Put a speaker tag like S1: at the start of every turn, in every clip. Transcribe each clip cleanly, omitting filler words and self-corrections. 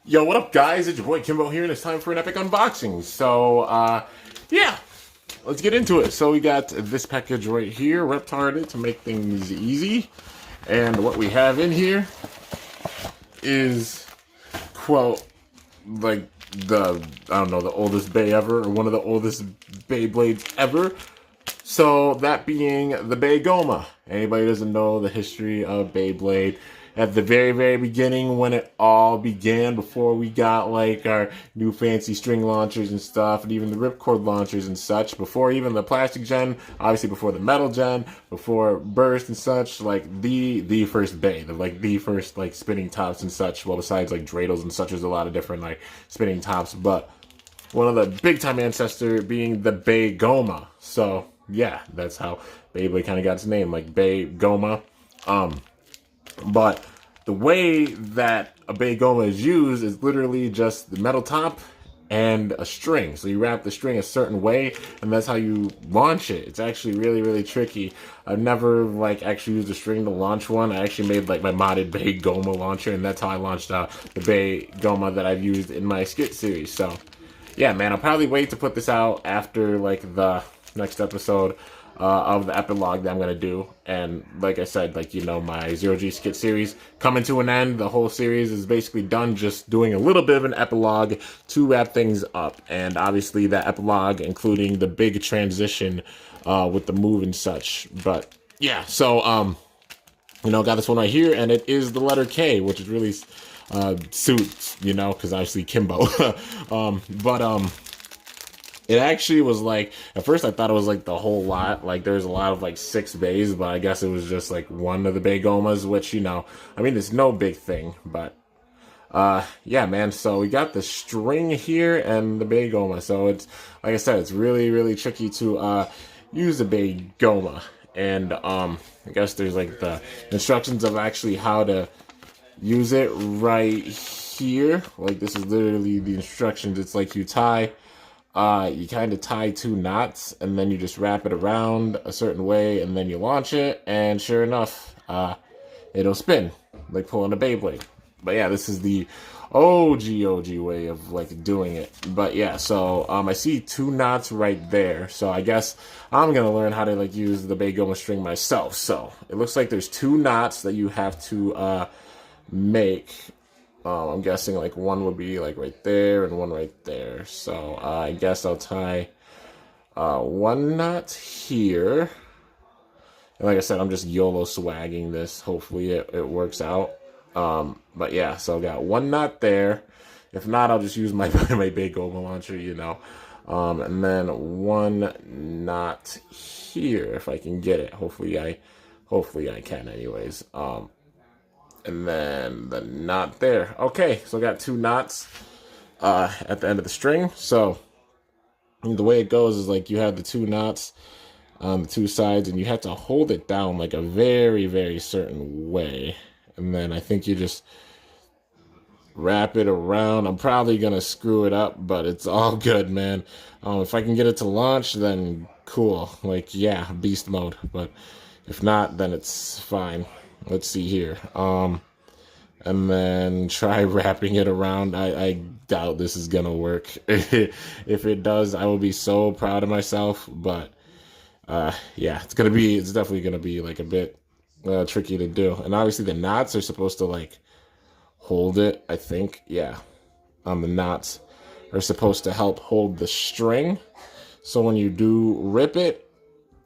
S1: Yo, what up, guys? It's your boy Kimbo here, and it's time for an epic unboxing. So, yeah, let's get into it. So we got this package right here, retarded to make things easy. And what we have in here is, quote, like I don't know, the oldest Bay ever, or one of the oldest Beyblades ever. So that being the Beigoma. Anybody doesn't know the history of Beyblade, at the very, very beginning when it all began, before we got like our new fancy string launchers and stuff, and even the ripcord launchers and such, before even the plastic gen, obviously before the metal gen, before burst and such, like the first Bay, the first like spinning tops and such. Well, besides like dreidels and such, there's a lot of different like spinning tops, but one of the big time ancestor being the Beigoma. So yeah, that's how Beyblade kind of got its name, like Beigoma. But the way that a Beigoma is used is literally just the metal top and a string. So you wrap the string a certain way, and that's how you launch it. It's actually really, really tricky. I've never like actually used a string to launch one. I actually made like my modded Beigoma launcher, and that's how I launched the Beigoma that I've used in my skit series. So yeah, man, I'll probably wait to put this out after like the next episode of the epilogue that I'm gonna do. And like I said, like, you know, my Zero G skit series coming to an end. The whole series is basically done, just doing a little bit of an epilogue to wrap things up. And obviously that epilogue including the big transition with the move and such. But yeah, so you know, got this one right here, and it is the letter K, which is really suits, you know, because obviously Kimbo. It actually was like, at first I thought it was like the whole lot, like there's a lot of like 6 bays, but I guess it was just like one of the Beygomas, which, you know, I mean, it's no big thing, but yeah, man. So we got the string here and the Beigoma. So it's, like I said, it's really, really tricky to use the Beigoma. And I guess there's like the instructions of actually how to use it right here. Like, this is literally the instructions. It's like you kind of tie 2 knots, and then you just wrap it around a certain way, and then you launch it, and sure enough, it'll spin, like pulling a Beyblade. But yeah, this is the OG way of like doing it. But yeah, so I see 2 knots right there, so I guess I'm gonna learn how to like use the Beigoma string myself. So it looks like there's 2 knots that you have to make. I'm guessing like one would be like right there and one right there. So I guess I'll tie 1 knot here. And like I said, I'm just YOLO swagging this. Hopefully it works out. But yeah, so I got 1 knot there. If not, I'll just use my my Beigoma launcher, you know. And then 1 knot here if I can get it. Hopefully I can anyways. And then the knot there. Okay, so I got 2 knots at the end of the string. So the way it goes is like you have the 2 knots on the 2 sides, and you have to hold it down like a very, very certain way. And then I think you just wrap it around. I'm probably gonna screw it up, but it's all good, man. If I can get it to launch, then cool. Like, yeah, beast mode. But if not, then it's fine. Let's see here. And then try wrapping it around. I doubt this is gonna work. If it does, I will be so proud of myself. But yeah, it's definitely gonna be like a bit tricky to do. And obviously the knots are supposed to like hold it, I think. Yeah. The knots are supposed to help hold the string. So when you do rip it,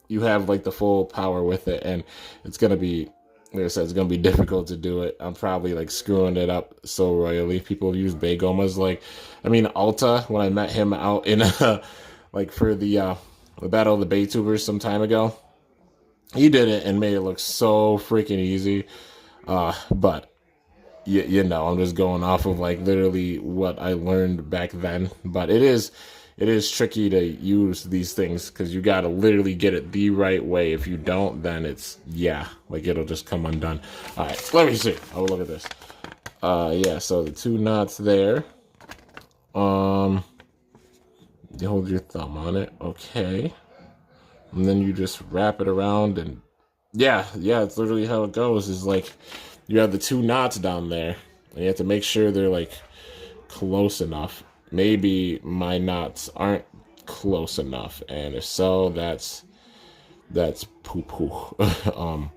S1: you have like the full power with it, and it's gonna be, like I said, it's gonna be difficult to do it. I'm probably like screwing it up so royally. People use Beygomas, like, I mean, Alta, when I met him out in like for the Battle of the Baytubers some time ago, he did it and made it look so freaking easy. But you know, I'm just going off of like literally what I learned back then. But it is tricky to use these things because you got to literally get it the right way. If you don't, then it's, yeah, like it'll just come undone. All right, let me see. Oh, look at this. Yeah, so the 2 knots there. You hold your thumb on it. Okay. And then you just wrap it around, and yeah, it's literally how it goes. Is like you have the 2 knots down there, and you have to make sure they're like close enough. Maybe my knots aren't close enough, and if so, that's poo poo.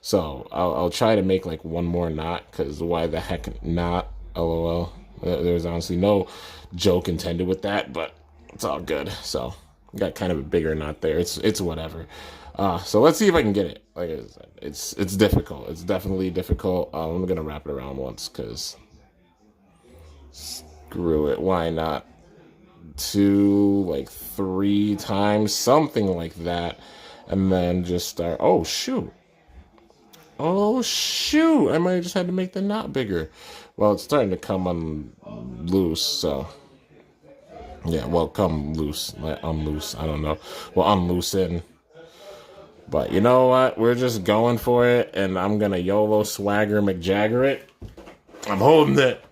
S1: So I'll try to make like one more knot, because why the heck not? LOL. There's honestly no joke intended with that, but it's all good. So got kind of a bigger knot there. It's whatever. So let's see if I can get it. Like I said, it's difficult. It's definitely difficult. I'm gonna wrap it around once, because screw it. Why not? 2, like 3 times, something like that, and then just start. Oh shoot! Oh shoot! I might have just had to make the knot bigger. Well, it's starting to come loose, so yeah. Well, come loose, like unloose. I don't know. Well, unloosen. But you know what? We're just going for it, and I'm gonna YOLO swagger McJagger it. I'm holding it.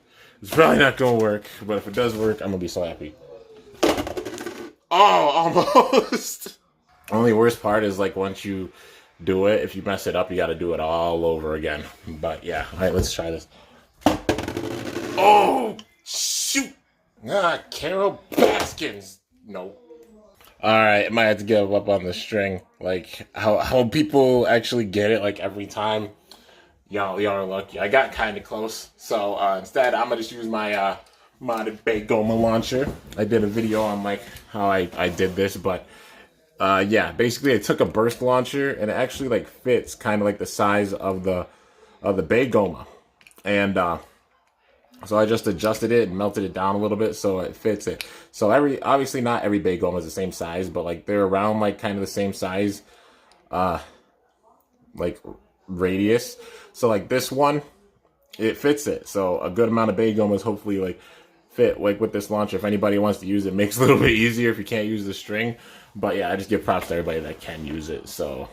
S1: It's probably not gonna work, but if it does work, I'm gonna be so happy. Oh, almost. Only worst part is like once you do it, if you mess it up, you got to do it all over again. But yeah, all right, let's try this. Oh shoot! Carol Baskins. No. All right, I might have to give up on the string. Like how people actually get it like every time. Y'all are lucky. I got kind of close, so instead I'm gonna just use my modded Beigoma launcher. I did a video on like how I did this, but yeah, basically I took a burst launcher and it actually like fits kind of like the size of the Beigoma, and so I just adjusted it and melted it down a little bit so it fits it. So obviously not every Beigoma is the same size, but like they're around like kind of the same size, like radius. So like this one, it fits it. So a good amount of Beigomas hopefully like fit like with this launcher. If anybody wants to use it, makes it a little bit easier if you can't use the string. But yeah, I just give props to everybody that can use it. So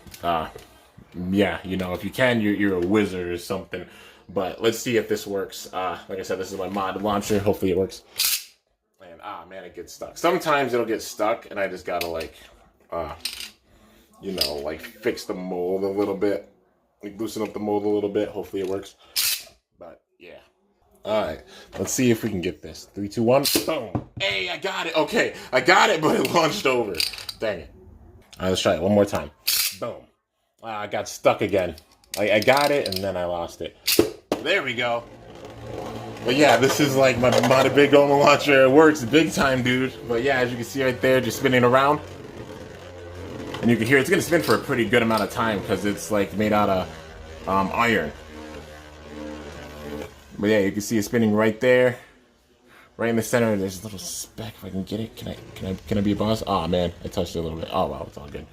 S1: yeah, you know, if you can, you're a wizard or something. But let's see if this works. Like I said, this is my mod launcher. Hopefully it works. And man, it gets stuck. Sometimes it'll get stuck and I just gotta like you know, like fix the mold a little bit, like loosen up the mold a little bit. Hopefully it works. But yeah. All right, let's see if we can get this. 3, 2, 1. Boom. Hey, I got it. Okay, I got it, but it launched over. Dang it. All right, let's try it one more time. Boom. I got stuck again. I got it, and then I lost it. There we go. But yeah, this is like my modded Beigoma launcher. It works big time, dude. But yeah, as you can see right there, just spinning around. And you can hear it's going to spin for a pretty good amount of time because it's like made out of iron. But yeah, you can see it spinning right there, right in the center. There's a little speck. If I can get it, can I be a boss? Oh man, I touched it a little bit. Oh wow, it's all good.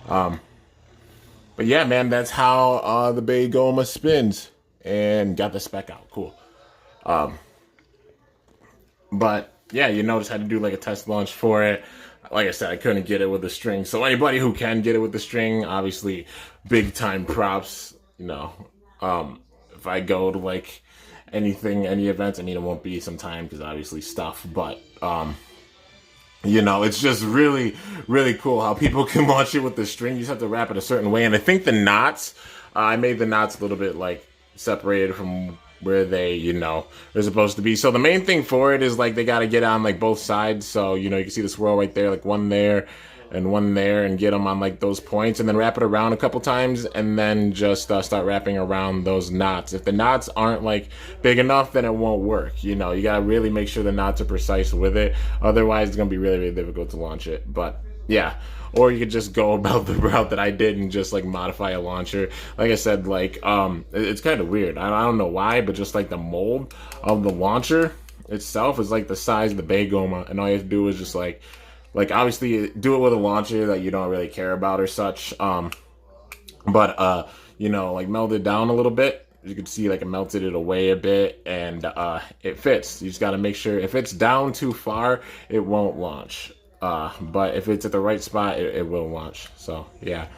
S1: But yeah, man, that's how the Beigoma spins, and got the speck out. Cool. But yeah, you notice how to do like a test launch for it. Like I said, I couldn't get it with the string. So anybody who can get it with the string, obviously, big time props. You know, if I go to like any events, I mean, it won't be some time because obviously stuff, but you know, it's just really, really cool how people can launch it with the string. You just have to wrap it a certain way. And I think the knots, I made the knots a little bit like separated from where they, you know, they're supposed to be. So the main thing for it is like they got to get on like both sides. So, you know, you can see the swirl right there, like one there and one there, and get them on like those points, and then wrap it around a couple times, and then just start wrapping around those knots. If the knots aren't like big enough, then it won't work. You know, you got to really make sure the knots are precise with it. Otherwise, it's going to be really, really difficult to launch it. But yeah. Or you could just go about the route that I did and just like modify a launcher. Like I said, like it's kind of weird. I don't know why, but just like the mold of the launcher itself is like the size of the Beigoma, and all you have to do is just like obviously do it with a launcher that you don't really care about or such. But you know, like melt it down a little bit. You can see like it melted it away a bit, and it fits. You just got to make sure if it's down too far, it won't launch. But if it's at the right spot, it will launch. So yeah,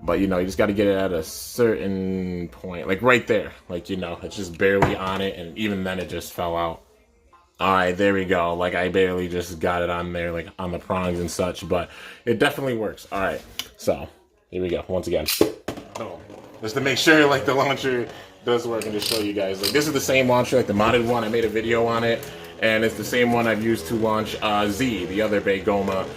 S1: but you know, you just got to get it at a certain point, like right there, like, you know, it's just barely on it, and even then it just fell out. All right, there we go. Like I barely just got it on there, like on the prongs and such, but it definitely works. All right, so here we go once again. Boom. Just to make sure like the launcher does work and just show you guys. Like, this is the same launcher, like the modded one. I made a video on it, and it's the same one I've used to launch Z, the other Beigoma,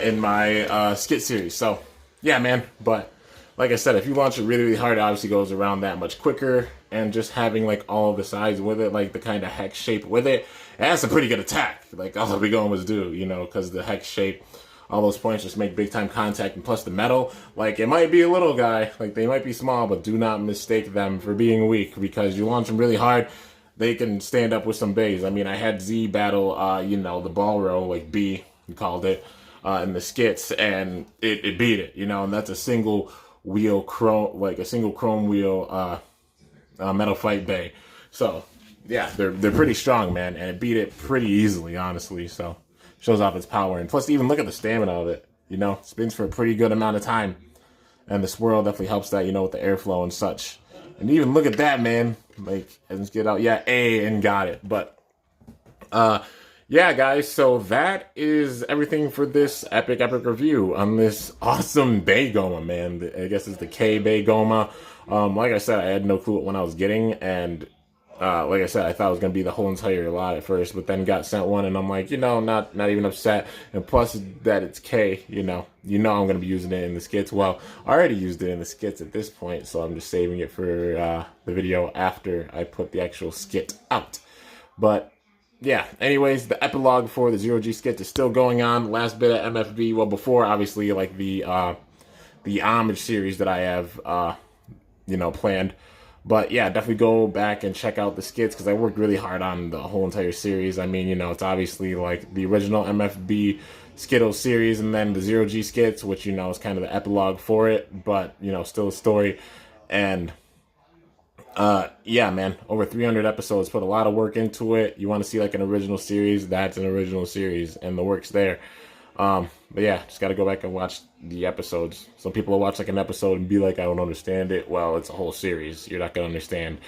S1: in my skit series. So, yeah, man. But like I said, if you launch it really, really hard, it obviously goes around that much quicker. And just having like all of the sides with it, like the kind of hex shape with it, it has a pretty good attack. Like all the Beygomas do, you know, because the hex shape, all those points just make big time contact. And plus the metal, like it might be a little guy, like they might be small, but do not mistake them for being weak, because you launch them really hard, they can stand up with some bays. I mean, I had Z battle, you know, the ball row, like B, we called it, in the skits, and it beat it, you know, and that's a single wheel chrome, like a single chrome wheel, metal fight bay. So yeah, they're pretty strong, man, and it beat it pretty easily, honestly. So shows off its power, and plus even look at the stamina of it, you know, spins for a pretty good amount of time, and the swirl definitely helps that, you know, with the airflow and such. And even look at that, man, like, let's get out, yeah, A, and got it. But yeah, guys, so that is everything for this epic review on this awesome Beigoma, man. I guess it's the K Beigoma. Like I said, I had no clue what one I was getting, and like I said, I thought it was going to be the whole entire lot at first, but then got sent one, and I'm like, you know, not even upset. And plus that it's K, you know I'm going to be using it in the skits. Well, I already used it in the skits at this point, so I'm just saving it for the video after I put the actual skit out. But yeah, anyways, the epilogue for the Zero G skit is still going on. Last bit of MFB, well, before, obviously, like the homage series that I have, you know, planned. But yeah, definitely go back and check out the skits, because I worked really hard on the whole entire series. I mean, you know, it's obviously like the original MFB Skittles series, and then the Zero G skits, which, you know, is kind of the epilogue for it, but, you know, still a story. And yeah, man, over 300 episodes, put a lot of work into it. You want to see like an original series, that's an original series, and the work's there. But yeah, just got to go back and watch the episodes. Some people will watch like an episode and be like, I don't understand it. Well, it's a whole series. You're not going to understand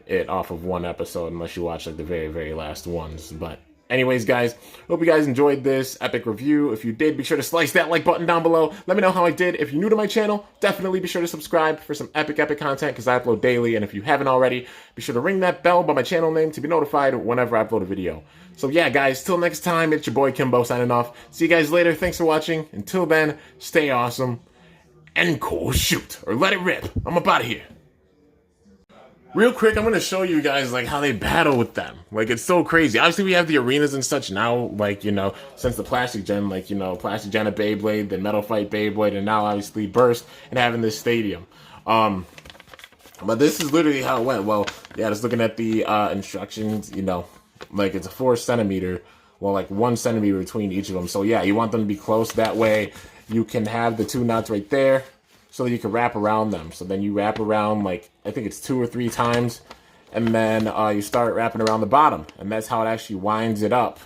S1: it off of one episode unless you watch like the very, very last ones. But anyways, guys, hope you guys enjoyed this epic review. If you did, be sure to slice that like button down below. Let me know how I did. If you're new to my channel, definitely be sure to subscribe for some epic content, because I upload daily. And if you haven't already, be sure to ring that bell by my channel name to be notified whenever I upload a video. So yeah, guys, till next time, it's your boy Kimbo signing off. See you guys later. Thanks for watching. Until then, stay awesome and cool. Shoot, or let it rip. I'm up out of here. Real quick, I'm going to show you guys, like, how they battle with them. Like, it's so crazy. Obviously, we have the arenas and such now, like, you know, since the Plastic Gen, like, you know, Plastic Gen of Beyblade, then Metal Fight Beyblade, and now, obviously, Burst, and having this stadium. But this is literally how it went. Well, yeah, just looking at the instructions, you know, like, it's a 4 centimeter, well, like, 1 centimeter between each of them. So, yeah, you want them to be close. That way, you can have the 2 knots right there, so that you can wrap around them. So then you wrap around, like, I think it's 2 or 3 times, and then you start wrapping around the bottom, and that's how it actually winds it up.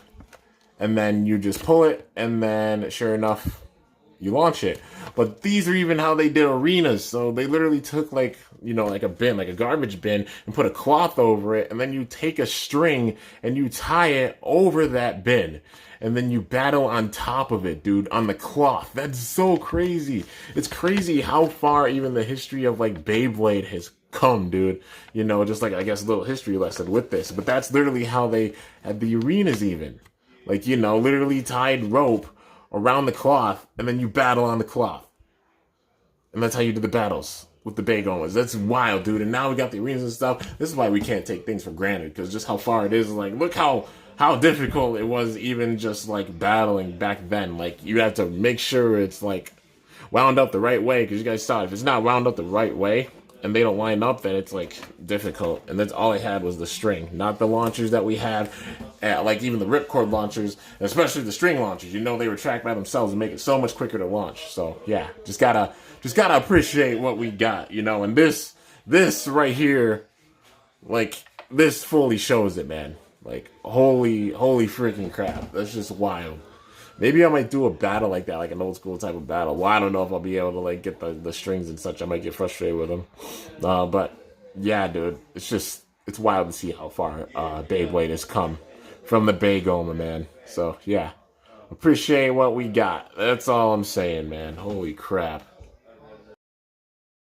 S1: And then you just pull it, and then sure enough, you launch it. But these are even how they did arenas. So they literally took, like, you know, like a bin, like a garbage bin, and put a cloth over it, and then you take a string and you tie it over that bin. And then you battle on top of it, dude, on the cloth. That's so crazy. It's crazy how far even the history of, like, Beyblade has come, dude. You know, just like, I guess, a little history lesson with this. But that's literally how they had the arenas even. Like, you know, literally tied rope around the cloth, and then you battle on the cloth. And that's how you do the battles with the Beygomas. That's wild, dude. And now we got the arenas and stuff. This is why we can't take things for granted, because just how far it is, like, look how difficult it was even just, like, battling back then. Like, you have to make sure it's, like, wound up the right way, because you guys saw, if it's not wound up the right way, and they don't line up, then it's, like, difficult. And that's all I had was the string, not the launchers that we had, like, even the ripcord launchers, especially the string launchers. You know, they retract by themselves and make it so much quicker to launch. So, yeah, just gotta appreciate what we got, you know. And this right here, like, this fully shows it, man. Like, holy freaking crap. That's just wild. Maybe I might do a battle like that, like an old school type of battle. Well, I don't know if I'll be able to, like, get the strings and such. I might get frustrated with them. But, yeah, dude. It's wild to see how far Beyblade has come from the Beigoma, man. So, yeah. Appreciate what we got. That's all I'm saying, man. Holy crap.